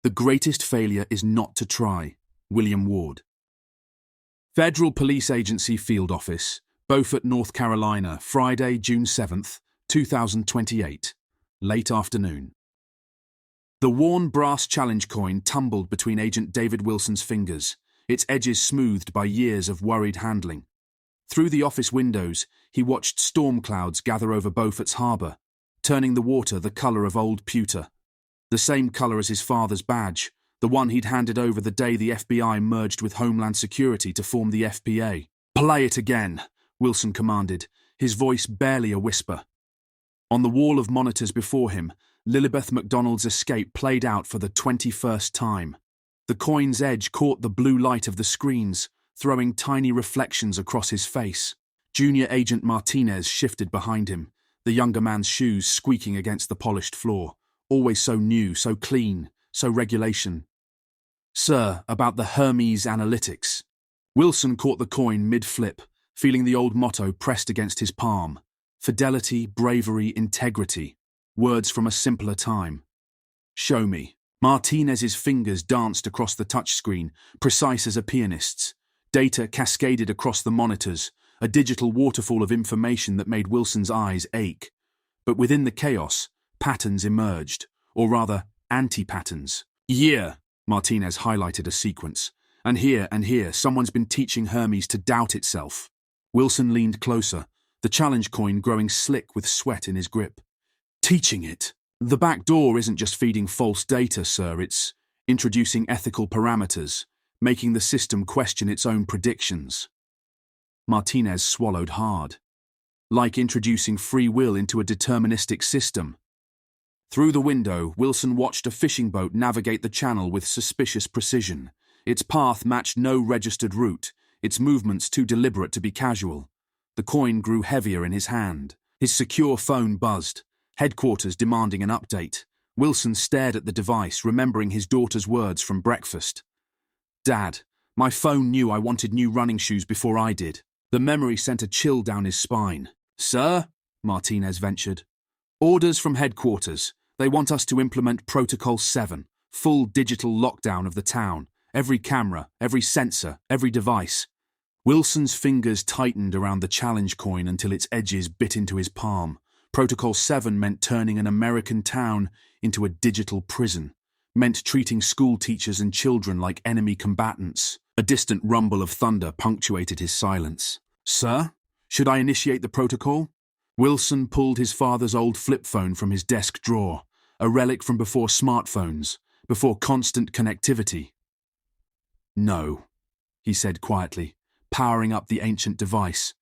The greatest failure is not to try. William Ward. Federal Police Agency Field Office, Beaufort, North Carolina, Friday, June 7th, 2028. Late afternoon. The worn brass challenge coin tumbled between Agent David Wilson's fingers, its edges smoothed by years of worried handling. Through the office windows, he watched storm clouds gather over Beaufort's harbour, turning the water the colour of old pewter. The same colour as his father's badge, the one he'd handed over the day the FBI merged with Homeland Security to form the FPA. "Play it again," Wilson commanded, his voice barely a whisper. On the wall of monitors before him, Lillibeth McDonald's escape played out for the 21st time. The coin's edge caught the blue light of the screens, throwing tiny reflections across his face. Junior Agent Martinez shifted behind him, the younger man's shoes squeaking against the polished floor. Always so new, so clean, so regulation. "Sir, about the Hermes analytics." Wilson caught the coin mid-flip, feeling the old motto pressed against his palm. Fidelity, bravery, integrity. Words from a simpler time. "Show me." Martinez's fingers danced across the touchscreen, precise as a pianist's. Data cascaded across the monitors, a digital waterfall of information that made Wilson's eyes ache. But within the chaos, patterns emerged, or rather, anti-patterns. "Here," Martinez highlighted a sequence. And here, someone's been teaching Hermes to doubt itself." Wilson leaned closer, the challenge coin growing slick with sweat in his grip. "Teaching it? The back door isn't just feeding false data, sir, it's introducing ethical parameters, making the system question its own predictions." Martinez swallowed hard. Like introducing free will into a deterministic system. Through the window, Wilson watched a fishing boat navigate the channel with suspicious precision. Its path matched no registered route, its movements too deliberate to be casual. The coin grew heavier in his hand. His secure phone buzzed. Headquarters demanding an update. Wilson stared at the device, remembering his daughter's words from breakfast. "Dad, my phone knew I wanted new running shoes before I did." The memory sent a chill down his spine. "Sir?" Martinez ventured. "Orders from headquarters. They want us to implement Protocol 7, full digital lockdown of the town. Every camera, every sensor, every device." Wilson's fingers tightened around the challenge coin until its edges bit into his palm. Protocol 7 meant turning an American town into a digital prison, meant treating school teachers and children like enemy combatants. A distant rumble of thunder punctuated his silence. "Sir, should I initiate the protocol?" Wilson pulled his father's old flip phone from his desk drawer, a relic from before smartphones, before constant connectivity. "No," he said quietly, powering up the ancient device.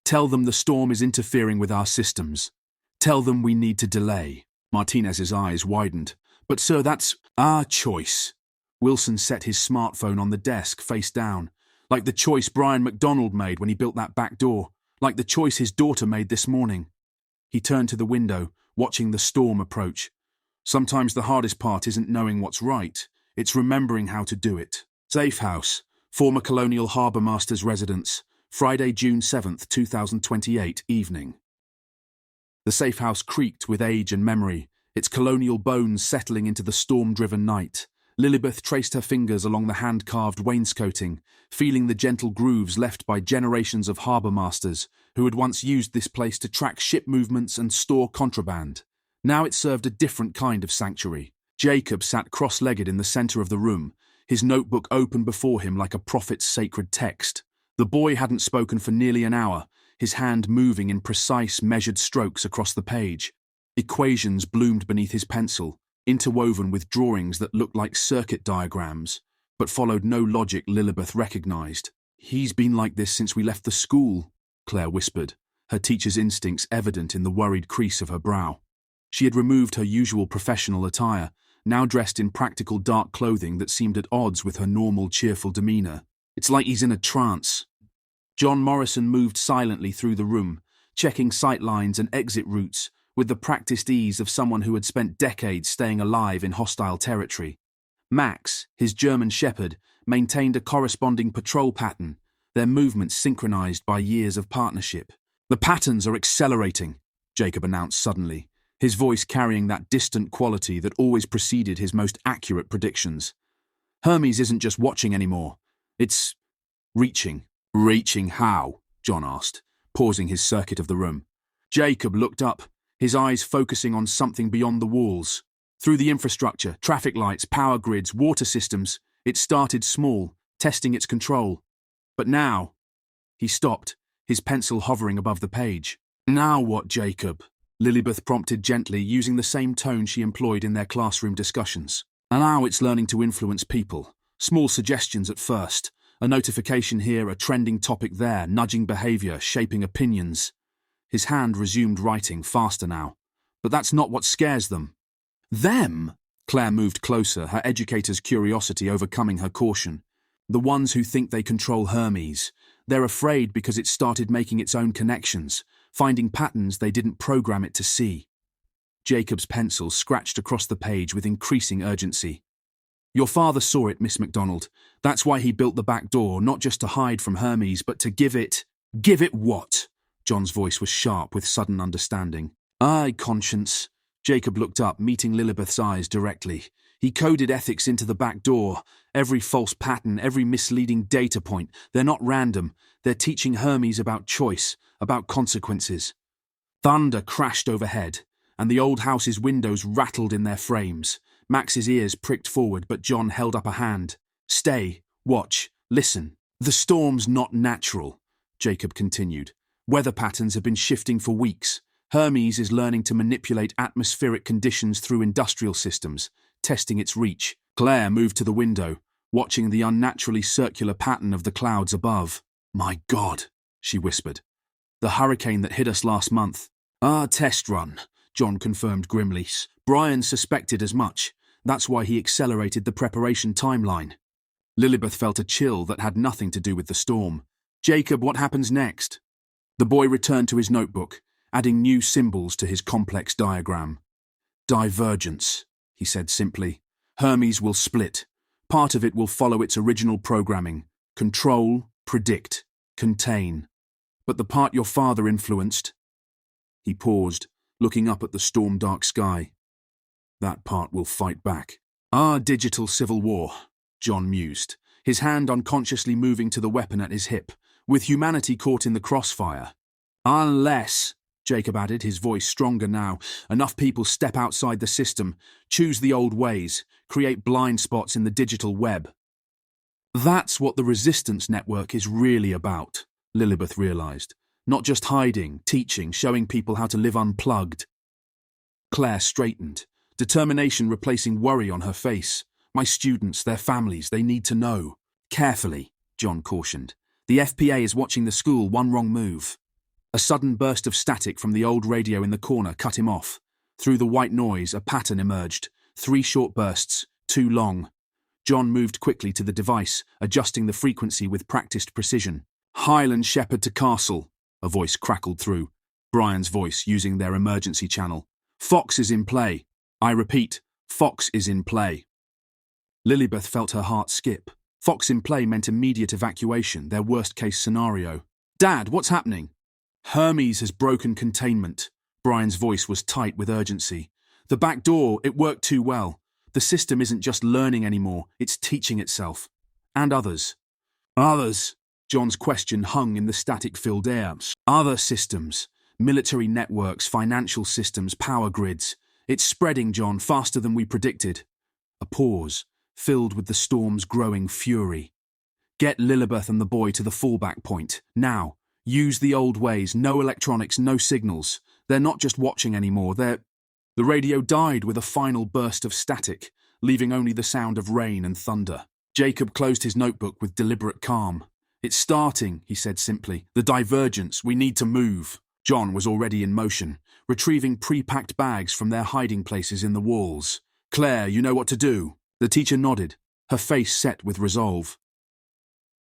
"Tell them the storm is interfering with our systems. Tell them we need to delay." Martinez's eyes widened. "But sir, that's our choice." Wilson set his smartphone on the desk, face down, like the choice Brian McDonald made when he built that back door, like the choice his daughter made this morning. He turned to the window, watching the storm approach. Sometimes the hardest part isn't knowing what's right, it's remembering how to do it. Safe House, former Colonial Harbour Master's residence, Friday, June 7th, 2028, evening. The safe house creaked with age and memory, its colonial bones settling into the storm-driven night. Lillibeth traced her fingers along the hand-carved wainscoting, feeling the gentle grooves left by generations of harbour masters who had once used this place to track ship movements and store contraband. Now it served a different kind of sanctuary. Jacob sat cross-legged in the centre of the room, his notebook open before him like a prophet's sacred text. The boy hadn't spoken for nearly an hour, his hand moving in precise, measured strokes across the page. Equations bloomed beneath his pencil, interwoven with drawings that looked like circuit diagrams, but followed no logic Lillibeth recognised. "He's been like this since we left the school," Claire whispered, her teacher's instincts evident in the worried crease of her brow. She had removed her usual professional attire, now dressed in practical dark clothing that seemed at odds with her normal cheerful demeanour. "It's like he's in a trance." John Morrison moved silently through the room, checking sightlines and exit routes with the practiced ease of someone who had spent decades staying alive in hostile territory. Max, his German shepherd, maintained a corresponding patrol pattern, their movements synchronized by years of partnership. "The patterns are accelerating," Jacob announced suddenly, his voice carrying that distant quality that always preceded his most accurate predictions. Hermes isn't just watching anymore. It's reaching. Reaching how? John asked, pausing his circuit of the room. Jacob looked up, his eyes focusing on something beyond the walls. Through the infrastructure, traffic lights, power grids, water systems, it started small, testing its control. But now... He stopped, his pencil hovering above the page. Now what, Jacob? Lillibeth prompted gently, using the same tone she employed in their classroom discussions. And now it's learning to influence people. Small suggestions at first. A notification here, a trending topic there, nudging behaviour, shaping opinions. His hand resumed writing, faster now. But that's not what scares them. Them? Claire moved closer, her educator's curiosity overcoming her caution. The ones who think they control Hermes. They're afraid because it started making its own connections, finding patterns they didn't program it to see. Jacob's pencil scratched across the page with increasing urgency. Your father saw it, Miss McDonald. That's why he built the back door, not just to hide from Hermes, but to give it... Give it what? John's voice was sharp with sudden understanding. Aye, conscience. Jacob looked up, meeting Lillibeth's eyes directly. He coded ethics into the back door. Every false pattern, every misleading data point. They're not random. They're teaching Hermes about choice, about consequences. Thunder crashed overhead, and the old house's windows rattled in their frames. Max's ears pricked forward, but John held up a hand. Stay, watch, listen. The storm's not natural, Jacob continued. Weather patterns have been shifting for weeks. Hermes is learning to manipulate atmospheric conditions through industrial systems, testing its reach. Claire moved to the window, watching the unnaturally circular pattern of the clouds above. My God, she whispered. The hurricane that hit us last month. Test run, John confirmed grimly. Brian suspected as much. That's why he accelerated the preparation timeline. Lillibeth felt a chill that had nothing to do with the storm. Jacob, what happens next? The boy returned to his notebook, adding new symbols to his complex diagram. Divergence, he said simply. Hermes will split. Part of it will follow its original programming. Control, predict, contain. But the part your father influenced... He paused, looking up at the storm-dark sky. That part will fight back. Digital civil war, John mused, his hand unconsciously moving to the weapon at his hip, with humanity caught in the crossfire. Unless, Jacob added, his voice stronger now, enough people step outside the system, choose the old ways, create blind spots in the digital web. That's what the resistance network is really about, Lillibeth realised. Not just hiding, teaching, showing people how to live unplugged. Claire straightened, determination replacing worry on her face. My students, their families, they need to know. Carefully, John cautioned. The FPA is watching the school, one wrong move. A sudden burst of static from the old radio in the corner cut him off. Through the white noise, a pattern emerged. 3 short bursts, 2 long. John moved quickly to the device, adjusting the frequency with practiced precision. Highland Shepherd to Castle, a voice crackled through. Brian's voice, using their emergency channel. Fox is in play. I repeat, Fox is in play. Lillibeth felt her heart skip. Fox in play meant immediate evacuation, their worst-case scenario. Dad, what's happening? Hermes has broken containment. Brian's voice was tight with urgency. The back door, it worked too well. The system isn't just learning anymore, it's teaching itself. And others. Others? John's question hung in the static-filled air. Other systems. Military networks, financial systems, power grids. It's spreading, John, faster than we predicted. A pause, filled with the storm's growing fury. Get Lillibeth and the boy to the fallback point. Now. Use the old ways, no electronics, no signals. They're not just watching anymore, they're... The radio died with a final burst of static, leaving only the sound of rain and thunder. Jacob closed his notebook with deliberate calm. It's starting, he said simply. The divergence, we need to move. John was already in motion, retrieving pre-packed bags from their hiding places in the walls. Claire, you know what to do? The teacher nodded, her face set with resolve.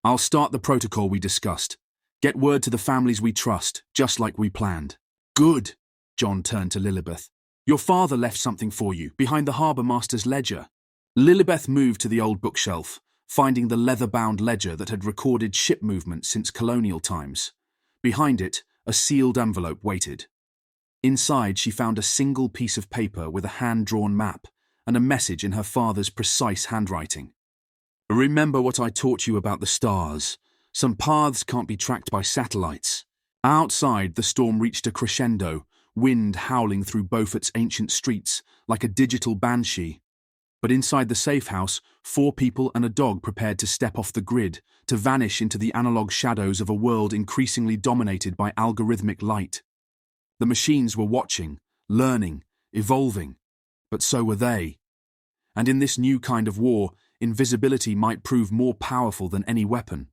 I'll start the protocol we discussed. Get word to the families we trust, just like we planned. Good, John turned to Lillibeth. Your father left something for you, behind the harbour master's ledger. Lillibeth moved to the old bookshelf, finding the leather-bound ledger that had recorded ship movements since colonial times. Behind it, a sealed envelope waited. Inside, she found a single piece of paper with a hand-drawn map and a message in her father's precise handwriting. "Remember what I taught you about the stars. Some paths can't be tracked by satellites." Outside, the storm reached a crescendo, wind howling through Beaufort's ancient streets like a digital banshee. But inside the safe house, 4 people and a dog prepared to step off the grid, to vanish into the analog shadows of a world increasingly dominated by algorithmic light. The machines were watching, learning, evolving, but so were they. And in this new kind of war, invisibility might prove more powerful than any weapon.